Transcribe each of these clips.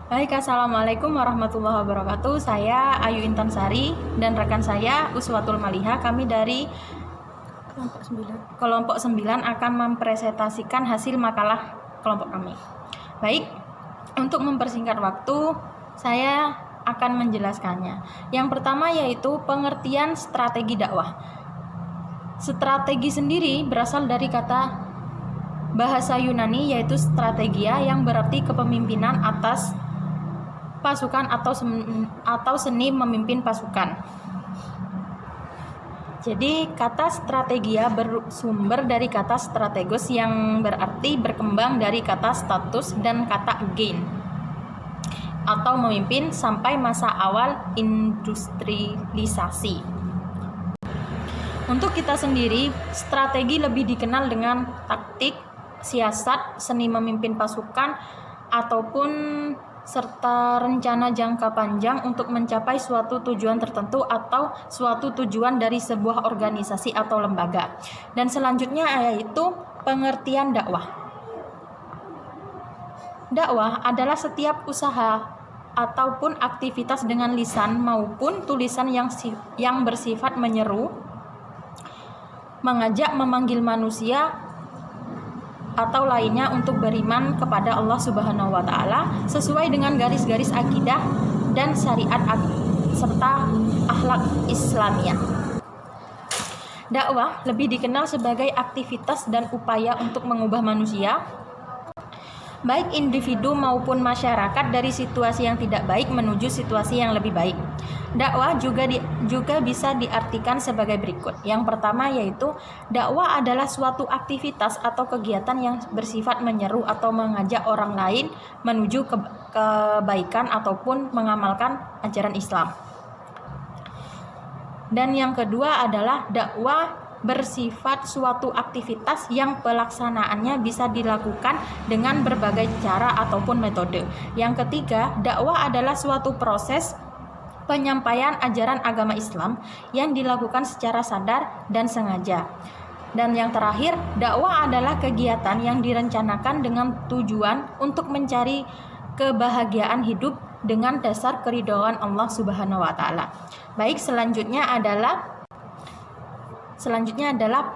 Baik, Assalamualaikum warahmatullahi wabarakatuh. Saya Ayu Intan Sari dan rekan saya Uswatul Maliha. Kami dari kelompok 9 akan mempresentasikan hasil makalah kelompok kami. Baik, untuk mempersingkat waktu, saya akan menjelaskannya. Yang pertama yaitu pengertian strategi dakwah. Strategi sendiri berasal dari kata bahasa Yunani yaitu strategia yang berarti kepemimpinan atas pasukan atau seni memimpin pasukan. Jadi kata strategia bersumber dari kata strategos yang berarti berkembang dari kata status dan kata gain atau memimpin sampai masa awal industrialisasi. Untuk kita sendiri, strategi lebih dikenal dengan taktik, siasat, seni memimpin pasukan ataupun serta rencana jangka panjang untuk mencapai suatu tujuan tertentu atau suatu tujuan dari sebuah organisasi atau lembaga. Dan selanjutnya yaitu pengertian dakwah. Dakwah adalah setiap usaha ataupun aktivitas dengan lisan maupun tulisan yang bersifat menyeru, mengajak, memanggil manusia atau lainnya untuk beriman kepada Allah Subhanahu wa taala sesuai dengan garis-garis akidah dan syariat serta akhlak Islamiyah. Dakwah lebih dikenal sebagai aktivitas dan upaya untuk mengubah manusia, baik individu maupun masyarakat, dari situasi yang tidak baik menuju situasi yang lebih baik. Dakwah juga bisa diartikan sebagai berikut. Yang pertama yaitu dakwah adalah suatu aktivitas atau kegiatan yang bersifat menyeru atau mengajak orang lain menuju kebaikan ataupun mengamalkan ajaran Islam. Dan yang kedua adalah dakwah bersifat suatu aktivitas yang pelaksanaannya bisa dilakukan dengan berbagai cara ataupun metode. Yang ketiga, dakwah adalah suatu proses penyampaian ajaran agama Islam yang dilakukan secara sadar dan sengaja. Dan yang terakhir, dakwah adalah kegiatan yang direncanakan dengan tujuan untuk mencari kebahagiaan hidup dengan dasar keridhaan Allah Subhanahu wa taala. Baik, selanjutnya adalah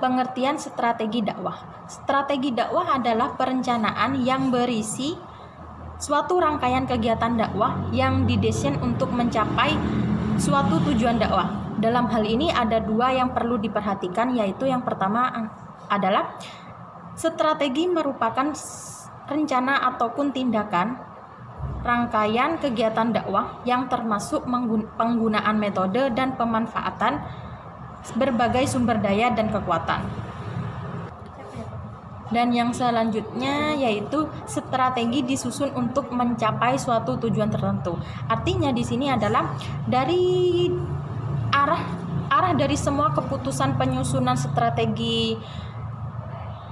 pengertian strategi dakwah. Strategi dakwah adalah perencanaan yang berisi suatu rangkaian kegiatan dakwah yang didesain untuk mencapai suatu tujuan dakwah. Dalam hal ini ada dua yang perlu diperhatikan, yaitu yang pertama adalah strategi merupakan rencana ataupun tindakan rangkaian kegiatan dakwah yang termasuk penggunaan metode dan pemanfaatan berbagai sumber daya dan kekuatan. Dan yang selanjutnya yaitu strategi disusun untuk mencapai suatu tujuan tertentu. Artinya di sini adalah dari arah dari semua keputusan penyusunan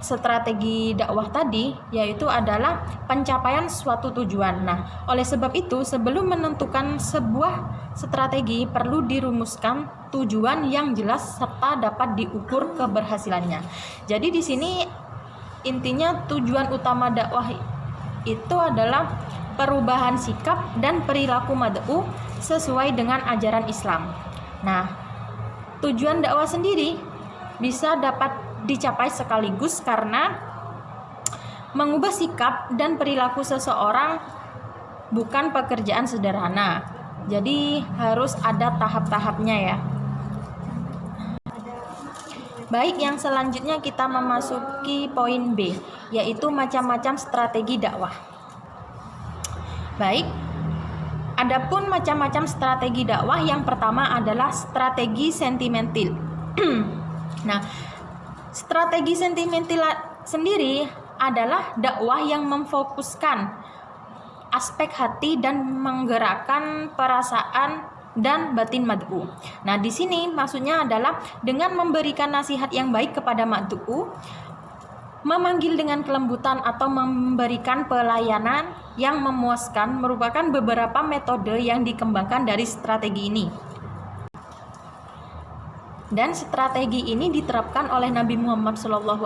strategi dakwah tadi yaitu adalah pencapaian suatu tujuan. Nah, oleh sebab itu sebelum menentukan sebuah strategi perlu dirumuskan tujuan yang jelas serta dapat diukur keberhasilannya. Jadi di sini intinya tujuan utama dakwah itu adalah perubahan sikap dan perilaku mad'u sesuai dengan ajaran Islam. Nah, tujuan dakwah sendiri bisa dapat dicapai sekaligus karena mengubah sikap dan perilaku seseorang bukan pekerjaan sederhana. Jadi harus ada tahap-tahapnya ya. Baik, yang selanjutnya kita memasuki poin B, yaitu macam-macam strategi dakwah. Baik, adapun macam-macam strategi dakwah, yang pertama adalah strategi sentimental. Nah, strategi sentimental sendiri adalah dakwah yang memfokuskan aspek hati dan menggerakkan perasaan dan batin mad'u. Nah, di sini maksudnya adalah dengan memberikan nasihat yang baik kepada mad'u, memanggil dengan kelembutan atau memberikan pelayanan yang memuaskan merupakan beberapa metode yang dikembangkan dari strategi ini. Dan strategi ini diterapkan oleh Nabi Muhammad SAW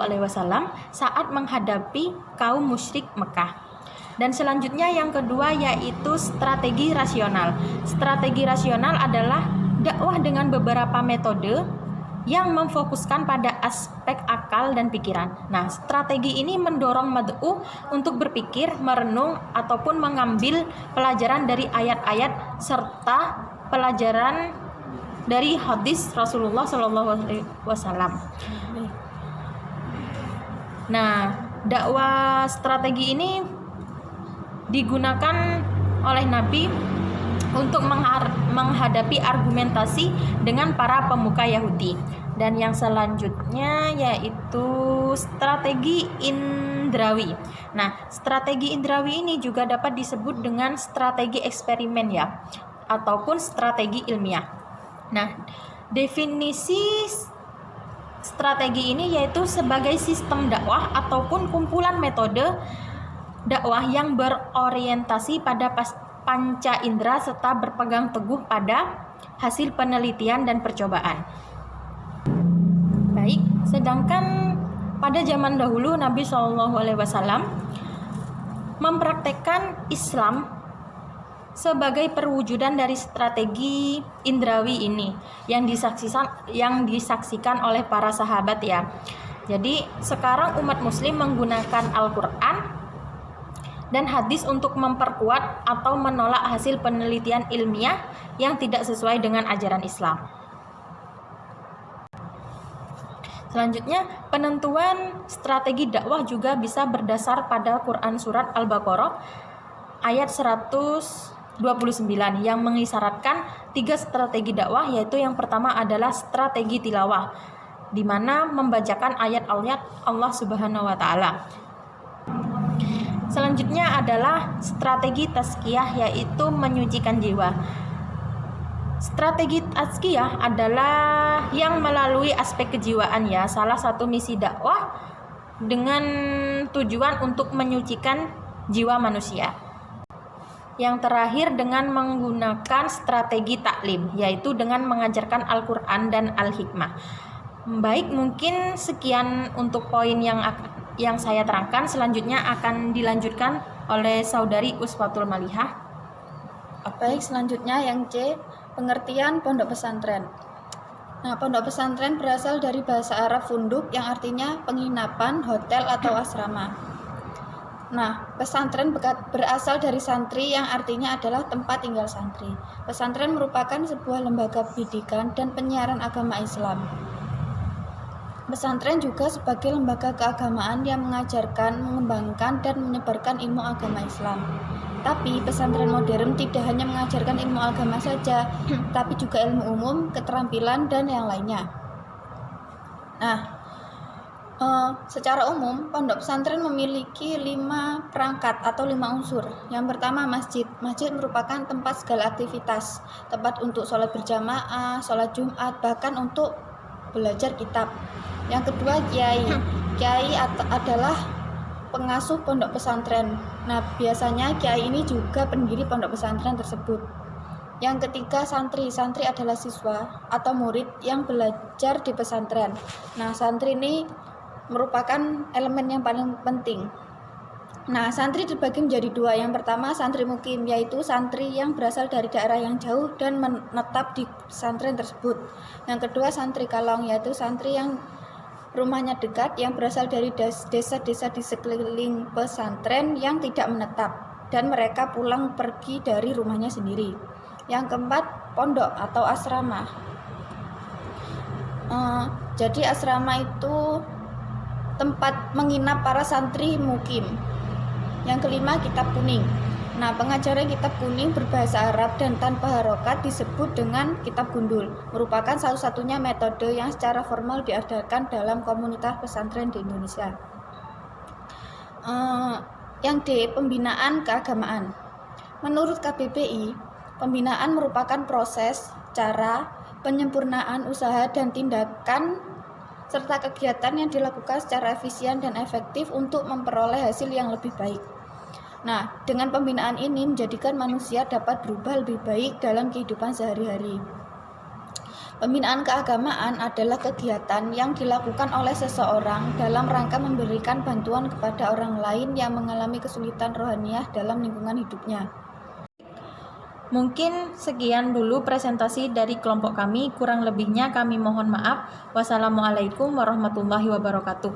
saat menghadapi kaum musyrik Mekah. Dan selanjutnya yang kedua yaitu strategi rasional. Strategi rasional adalah dakwah dengan beberapa metode yang memfokuskan pada aspek akal dan pikiran. Nah, strategi ini mendorong mad'u untuk berpikir, merenung, ataupun mengambil pelajaran dari ayat-ayat serta pelajaran dari hadis Rasulullah SAW. Nah, dakwah strategi ini digunakan oleh Nabi untuk menghadapi argumentasi dengan para pemuka Yahudi. Dan yang selanjutnya yaitu strategi indrawi. Nah, strategi indrawi ini juga dapat disebut dengan strategi eksperimen ya, ataupun strategi ilmiah. Nah, definisi strategi ini yaitu sebagai sistem dakwah ataupun kumpulan metode dakwah yang berorientasi pada panca indera serta berpegang teguh pada hasil penelitian dan percobaan. Baik, sedangkan pada zaman dahulu Nabi SAW mempraktekkan Islam sebagai perwujudan dari strategi indrawi ini yang disaksikan oleh para sahabat ya. Jadi sekarang umat muslim menggunakan Al-Quran dan hadis untuk memperkuat atau menolak hasil penelitian ilmiah yang tidak sesuai dengan ajaran Islam. Selanjutnya, penentuan strategi dakwah juga bisa berdasar pada Quran surat Al-Baqarah ayat 129 yang mengisyaratkan 3 strategi dakwah, yaitu yang pertama adalah strategi tilawah, di mana membacakan ayat-ayat Allah Subhanahu wa taala. Selanjutnya adalah strategi tazkiyah, yaitu menyucikan jiwa. Strategi tazkiyah adalah yang melalui aspek kejiwaan ya, salah satu misi dakwah dengan tujuan untuk menyucikan jiwa manusia. Yang terakhir dengan menggunakan strategi taklim, yaitu dengan mengajarkan Al-Quran dan Al-Hikmah. Baik, mungkin sekian untuk poin yang saya terangkan. Selanjutnya akan dilanjutkan oleh saudari Uswatul Malihah. Baik, selanjutnya yang C, pengertian pondok pesantren. Nah, pondok pesantren berasal dari bahasa Arab funduk yang artinya penginapan, hotel atau asrama. Nah, pesantren berasal dari santri yang artinya adalah tempat tinggal santri. Pesantren merupakan sebuah lembaga pendidikan dan penyiaran agama Islam. Pesantren juga sebagai lembaga keagamaan yang mengajarkan, mengembangkan, dan menyebarkan ilmu agama Islam. Tapi pesantren modern tidak hanya mengajarkan ilmu agama saja, tapi juga ilmu umum, keterampilan, dan yang lainnya. Nah, secara umum, pondok pesantren memiliki 5 perangkat atau 5 unsur. Yang pertama, masjid. Masjid merupakan tempat segala aktivitas, tempat untuk sholat berjamaah, sholat Jumat, bahkan untuk belajar kitab. Yang kedua, kiai. Kiai adalah pengasuh pondok pesantren. Nah, biasanya kiai ini juga pendiri pondok pesantren tersebut. Yang ketiga, santri. Santri adalah siswa atau murid yang belajar di pesantren. Nah, santri ini merupakan elemen yang paling penting. Nah, santri dibagi menjadi 2. Yang pertama, santri mukim, yaitu santri yang berasal dari daerah yang jauh dan menetap di pesantren tersebut. Yang kedua, santri kalong, yaitu santri yang rumahnya dekat, yang berasal dari desa-desa di sekeliling pesantren yang tidak menetap dan mereka pulang pergi dari rumahnya sendiri. Yang keempat, pondok atau asrama. Jadi asrama itu tempat menginap para santri mukim. Yang kelima, kitab kuning. Nah, pengajaran kitab kuning berbahasa Arab dan tanpa harokat disebut dengan kitab gundul, merupakan satu-satunya metode yang secara formal diadakan dalam komunitas pesantren di Indonesia. Yang D, pembinaan keagamaan. Menurut KBBI, pembinaan merupakan proses, cara, penyempurnaan usaha dan tindakan serta kegiatan yang dilakukan secara efisien dan efektif untuk memperoleh hasil yang lebih baik. Nah, dengan pembinaan ini menjadikan manusia dapat berubah lebih baik dalam kehidupan sehari-hari. Pembinaan keagamaan adalah kegiatan yang dilakukan oleh seseorang dalam rangka memberikan bantuan kepada orang lain yang mengalami kesulitan rohaniah dalam lingkungan hidupnya. Mungkin sekian dulu presentasi dari kelompok kami, kurang lebihnya kami mohon maaf. Wassalamualaikum warahmatullahi wabarakatuh.